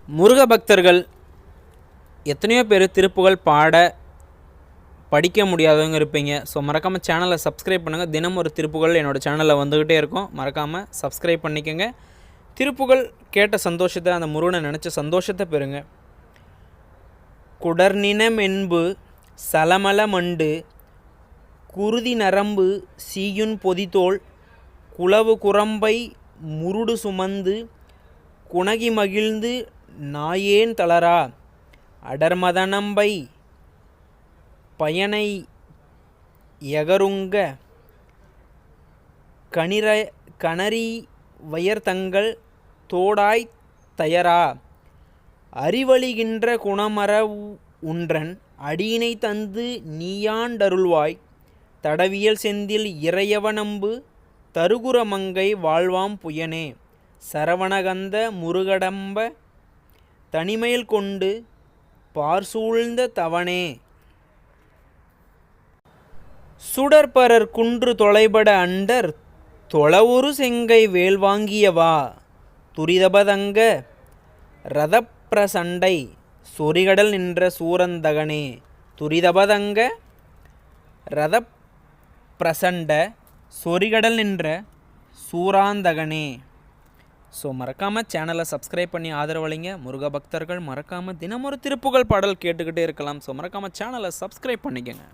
முருக பக்தர்கள் எத்தனையோ பேர் திருப்புகழ் படிக்க முடியாதவங்க இருப்பீங்க. ஸோ மறக்காமல் சேனலை சப்ஸ்கிரைப் பண்ணுங்கள். தினம் ஒரு திருப்புகழ் என்னோடய சேனலில் வந்துக்கிட்டே இருக்கும். மறக்காமல் சப்ஸ்கிரைப் பண்ணிக்கோங்க. திருப்புகழ் கேட்ட சந்தோஷத்தை, அந்த முருகனை நினச்ச சந்தோஷத்தை பெறுங்க. குடர்நினம் என்பு சலமல மண்டு குருதி நரம்பு சீயுன் பொதித்தோள் குளவு குரம்பை முருடு சுமந்து குணகி மகிழ்ந்து நாயேன் தளரா அடர்மதனம்பை பயனை யகருங்க கணரி வயர்தங்கள் தோடாய் தயரா அறிவழிகின்ற குணமர உன்றன் அடியினை தந்து நீயாண்டருள்வாய் தடவியல் செந்தில் இறையவனம்பு தருகுர மங்கை வாழ்வாம் புயனே சரவணகந்த முருகடம்ப தனிமேல் கொண்டு பார்சூழ்ந்த தவனே சுடற்பரர் குன்று தொலைபட அண்டர் தொளவுரு செங்கை வேல்வாங்கியவா துரிதபதங்க இரதப்பிரசண்டை சொரிகடல் நின்ற சூரந்தகனே துரிதபதங்க இரதப்பிரசண்ட சொரிகடல் நின்ற சூராந்தகனே. ஸோ மறக்காமல் சேனலை சப்ஸ்கிரைப் பண்ணி ஆதரவளிங்க. முருக பக்தர்கள் மறக்காமல் தினமொரு திருப்புகழ் பாடல் கேட்டுக்கிட்டே இருக்கலாம். ஸோ மறக்காமல் சேனலை சப்ஸ்கிரைப் பண்ணிக்கோங்க.